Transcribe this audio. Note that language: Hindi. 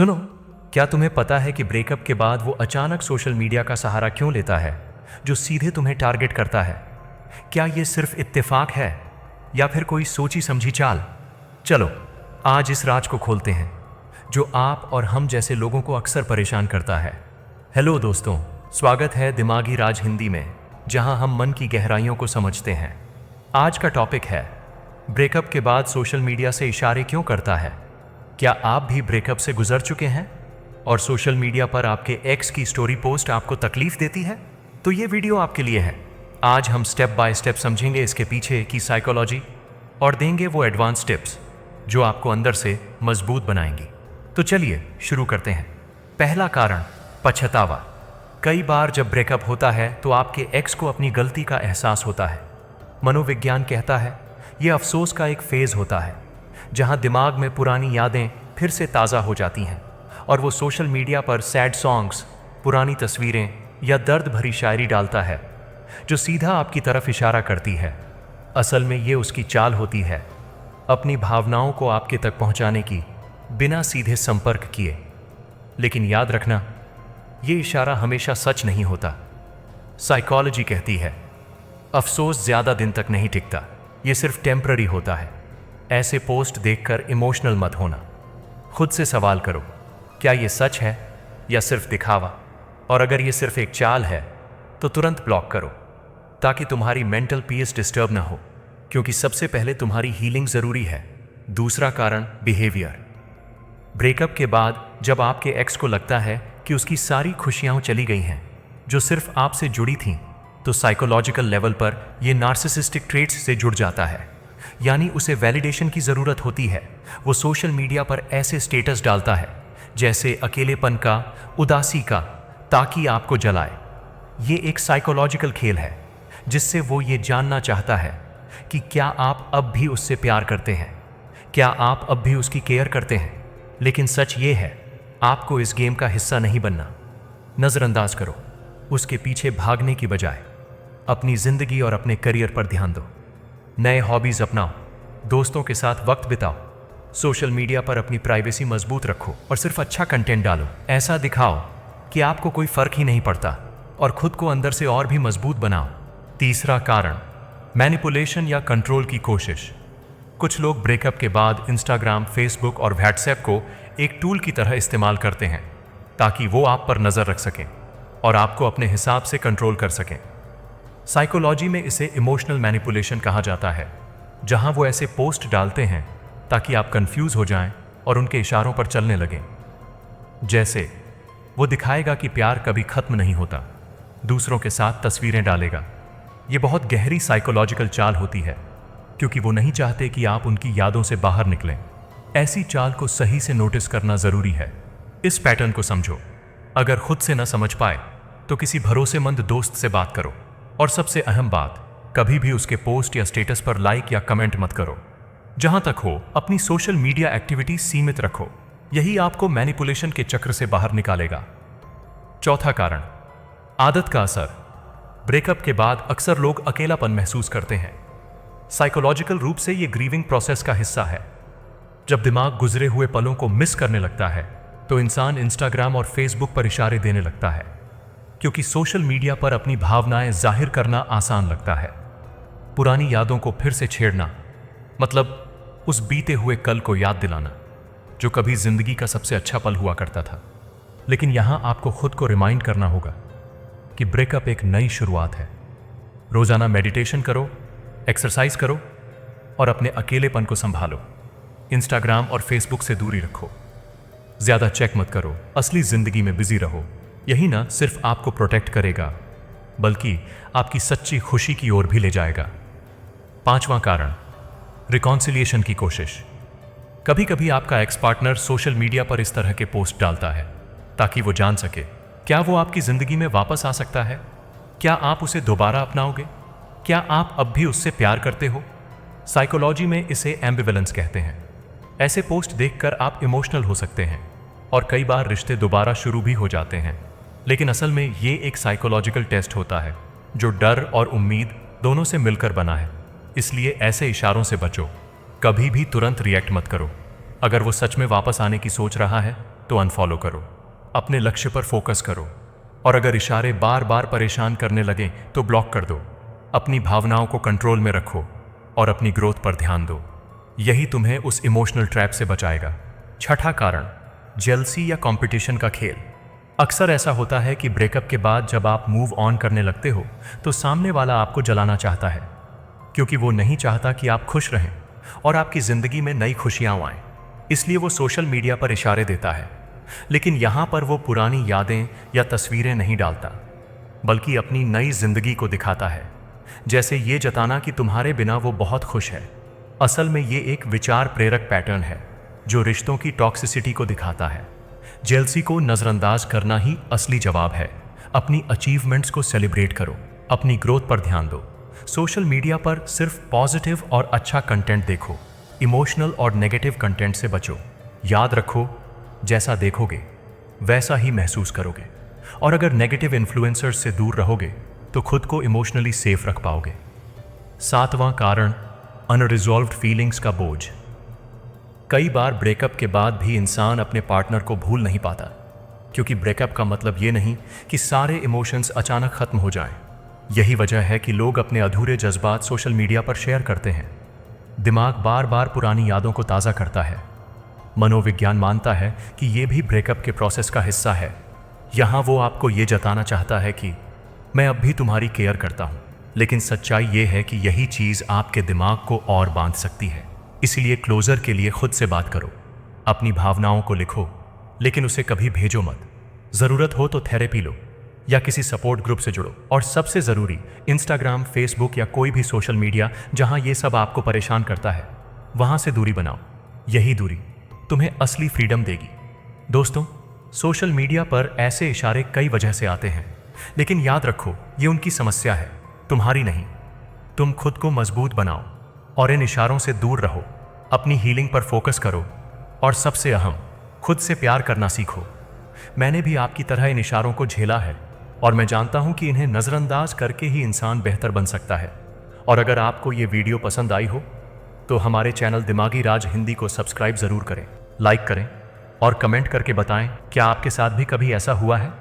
सुनो, क्या तुम्हें पता है कि ब्रेकअप के बाद वो अचानक सोशल मीडिया का सहारा क्यों लेता है, जो सीधे तुम्हें टारगेट करता है? क्या ये सिर्फ इत्तेफाक है या फिर कोई सोची समझी चाल? चलो आज इस राज को खोलते हैं जो आप और हम जैसे लोगों को अक्सर परेशान करता है। हेलो दोस्तों, स्वागत है दिमागी राज हिंदी में, जहां हम मन की गहराइयों को समझते हैं। आज का टॉपिक है ब्रेकअप के बाद सोशल मीडिया से इशारे क्यों करता है। क्या आप भी ब्रेकअप से गुजर चुके हैं और सोशल मीडिया पर आपके एक्स की स्टोरी पोस्ट आपको तकलीफ देती है? तो ये वीडियो आपके लिए है। आज हम स्टेप बाय स्टेप समझेंगे इसके पीछे की साइकोलॉजी और देंगे वो एडवांस टिप्स जो आपको अंदर से मजबूत बनाएंगी। तो चलिए शुरू करते हैं। पहला कारण, पछतावा। कई बार जब ब्रेकअप होता है तो आपके एक्स को अपनी गलती का एहसास होता है। मनोविज्ञान कहता है यह अफसोस का एक फेज होता है जहां दिमाग में पुरानी यादें फिर से ताज़ा हो जाती हैं और वो सोशल मीडिया पर सैड सॉन्ग्स, पुरानी तस्वीरें या दर्द भरी शायरी डालता है जो सीधा आपकी तरफ इशारा करती है। असल में ये उसकी चाल होती है अपनी भावनाओं को आपके तक पहुंचाने की, बिना सीधे संपर्क किए। लेकिन याद रखना, ये इशारा हमेशा सच नहीं होता। साइकोलॉजी कहती है अफसोस ज़्यादा दिन तक नहीं टिकता, ये सिर्फ टेम्पररी होता है। ऐसे पोस्ट देखकर इमोशनल मत होना। खुद से सवाल करो, क्या ये सच है या सिर्फ दिखावा? और अगर ये सिर्फ एक चाल है तो तुरंत ब्लॉक करो ताकि तुम्हारी मेंटल पीस डिस्टर्ब ना हो, क्योंकि सबसे पहले तुम्हारी हीलिंग ज़रूरी है। दूसरा कारण, बिहेवियर। ब्रेकअप के बाद जब आपके एक्स को लगता है कि उसकी सारी खुशियाँ चली गई हैं जो सिर्फ आपसे जुड़ी थीं, तो साइकोलॉजिकल लेवल पर यह नार्सिसिस्टिक ट्रेट्स से जुड़ जाता है। यानी उसे वैलिडेशन की ज़रूरत होती है। वो सोशल मीडिया पर ऐसे स्टेटस डालता है जैसे अकेलेपन का, उदासी का, ताकि आपको जलाए। ये एक साइकोलॉजिकल खेल है जिससे वो ये जानना चाहता है कि क्या आप अब भी उससे प्यार करते हैं, क्या आप अब भी उसकी केयर करते हैं। लेकिन सच ये है, आपको इस गेम का हिस्सा नहीं बनना। नज़रअंदाज करो, उसके पीछे भागने की बजाय अपनी ज़िंदगी और अपने करियर पर ध्यान दो। नए हॉबीज़ अपनाओ, दोस्तों के साथ वक्त बिताओ, सोशल मीडिया पर अपनी प्राइवेसी मजबूत रखो और सिर्फ अच्छा कंटेंट डालो। ऐसा दिखाओ कि आपको कोई फर्क ही नहीं पड़ता और खुद को अंदर से और भी मजबूत बनाओ। तीसरा कारण, मैनिपुलेशन या कंट्रोल की कोशिश। कुछ लोग ब्रेकअप के बाद इंस्टाग्राम, फेसबुक और व्हाट्सएप को एक टूल की तरह इस्तेमाल करते हैं ताकि वो आप पर नज़र रख सकें और आपको अपने हिसाब से कंट्रोल कर सकें। साइकोलॉजी में इसे इमोशनल मैनिपुलेशन कहा जाता है, जहां वो ऐसे पोस्ट डालते हैं ताकि आप कंफ्यूज हो जाएं और उनके इशारों पर चलने लगें। जैसे वो दिखाएगा कि प्यार कभी खत्म नहीं होता, दूसरों के साथ तस्वीरें डालेगा। ये बहुत गहरी साइकोलॉजिकल चाल होती है क्योंकि वो नहीं चाहते कि आप उनकी यादों से बाहर निकलें। ऐसी चाल को सही से नोटिस करना ज़रूरी है। इस पैटर्न को समझो। अगर खुद से न समझ पाए तो किसी भरोसेमंद दोस्त से बात करो। और सबसे अहम बात, कभी भी उसके पोस्ट या स्टेटस पर लाइक या कमेंट मत करो। जहां तक हो, अपनी सोशल मीडिया एक्टिविटी सीमित रखो। यही आपको मैनिपुलेशन के चक्र से बाहर निकालेगा। चौथा कारण, आदत का असर। ब्रेकअप के बाद अक्सर लोग अकेलापन महसूस करते हैं। साइकोलॉजिकल रूप से ये ग्रीविंग प्रोसेस का हिस्सा है। जब दिमाग गुजरे हुए पलों को मिस करने लगता है तो इंसान इंस्टाग्राम और फेसबुक पर इशारे देने लगता है, क्योंकि सोशल मीडिया पर अपनी भावनाएं जाहिर करना आसान लगता है। पुरानी यादों को फिर से छेड़ना मतलब उस बीते हुए कल को याद दिलाना जो कभी जिंदगी का सबसे अच्छा पल हुआ करता था। लेकिन यहां आपको खुद को रिमाइंड करना होगा कि ब्रेकअप एक नई शुरुआत है। रोजाना मेडिटेशन करो, एक्सरसाइज करो और अपने अकेलेपन को संभालो। इंस्टाग्राम और फेसबुक से दूरी रखो, ज्यादा चेक मत करो, असली जिंदगी में बिजी रहो। यही ना सिर्फ आपको प्रोटेक्ट करेगा बल्कि आपकी सच्ची खुशी की ओर भी ले जाएगा। पांचवां कारण, रिकॉन्सिलिएशन की कोशिश। कभी कभी आपका एक्स पार्टनर सोशल मीडिया पर इस तरह के पोस्ट डालता है ताकि वो जान सके क्या वो आपकी जिंदगी में वापस आ सकता है, क्या आप उसे दोबारा अपनाओगे, क्या आप अब भी उससे प्यार करते हो। साइकोलॉजी में इसे एम्बिवेलेंस कहते हैं। ऐसे पोस्ट देखकर आप इमोशनल हो सकते हैं और कई बार रिश्ते दोबारा शुरू भी हो जाते हैं। लेकिन असल में ये एक साइकोलॉजिकल टेस्ट होता है जो डर और उम्मीद दोनों से मिलकर बना है। इसलिए ऐसे इशारों से बचो। कभी भी तुरंत रिएक्ट मत करो। अगर वो सच में वापस आने की सोच रहा है तो अनफॉलो करो। अपने लक्ष्य पर फोकस करो, और अगर इशारे बार बार परेशान करने लगे तो ब्लॉक कर दो। अपनी भावनाओं को कंट्रोल में रखो और अपनी ग्रोथ पर ध्यान दो। यही तुम्हें उस इमोशनल ट्रैप से बचाएगा। छठा कारण, जेलसी या कंपटीशन का खेल। अक्सर ऐसा होता है कि ब्रेकअप के बाद जब आप मूव ऑन करने लगते हो तो सामने वाला आपको जलाना चाहता है, क्योंकि वो नहीं चाहता कि आप खुश रहें और आपकी जिंदगी में नई खुशियां आएं। इसलिए वो सोशल मीडिया पर इशारे देता है, लेकिन यहां पर वो पुरानी यादें या तस्वीरें नहीं डालता, बल्कि अपनी नई जिंदगी को दिखाता है, जैसे ये जताना कि तुम्हारे बिना वो बहुत खुश है। असल में ये एक विचार प्रेरक पैटर्न है जो रिश्तों की टॉक्सिसिटी को दिखाता है। जेलसी को नजरअंदाज करना ही असली जवाब है। अपनी अचीवमेंट्स को सेलिब्रेट करो, अपनी ग्रोथ पर ध्यान दो। सोशल मीडिया पर सिर्फ पॉजिटिव और अच्छा कंटेंट देखो, इमोशनल और नेगेटिव कंटेंट से बचो। याद रखो, जैसा देखोगे वैसा ही महसूस करोगे, और अगर नेगेटिव इन्फ्लुएंसर्स से दूर रहोगे तो खुद को इमोशनली सेफ रख पाओगे। सातवां कारण, अनरिजॉल्व्ड फीलिंग्स का बोझ। कई बार ब्रेकअप के बाद भी इंसान अपने पार्टनर को भूल नहीं पाता, क्योंकि ब्रेकअप का मतलब ये नहीं कि सारे इमोशंस अचानक खत्म हो जाएं। यही वजह है कि लोग अपने अधूरे जज्बात सोशल मीडिया पर शेयर करते हैं। दिमाग बार बार पुरानी यादों को ताज़ा करता है। मनोविज्ञान मानता है कि ये भी ब्रेकअप के प्रोसेस का हिस्सा है। यहाँ वो आपको ये जताना चाहता है कि मैं अब भी तुम्हारी केयर करता हूँ, लेकिन सच्चाई ये है कि यही चीज़ आपके दिमाग को और बांध सकती है। इसलिए क्लोजर के लिए खुद से बात करो, अपनी भावनाओं को लिखो, लेकिन उसे कभी भेजो मत। ज़रूरत हो तो थेरेपी लो या किसी सपोर्ट ग्रुप से जुड़ो। और सबसे ज़रूरी, इंस्टाग्राम, फेसबुक या कोई भी सोशल मीडिया जहां ये सब आपको परेशान करता है, वहां से दूरी बनाओ। यही दूरी तुम्हें असली फ्रीडम देगी। दोस्तों, सोशल मीडिया पर ऐसे इशारे कई वजह से आते हैं, लेकिन याद रखो, ये उनकी समस्या है, तुम्हारी नहीं। तुम खुद को मजबूत बनाओ और इन इशारों से दूर रहो। अपनी हीलिंग पर फोकस करो, और सबसे अहम, खुद से प्यार करना सीखो। मैंने भी आपकी तरह इन इशारों को झेला है, और मैं जानता हूं कि इन्हें नज़रअंदाज करके ही इंसान बेहतर बन सकता है। और अगर आपको ये वीडियो पसंद आई हो तो हमारे चैनल दिमागी राज हिंदी को सब्सक्राइब ज़रूर करें, लाइक करें और कमेंट करके बताएं क्या आपके साथ भी कभी ऐसा हुआ है।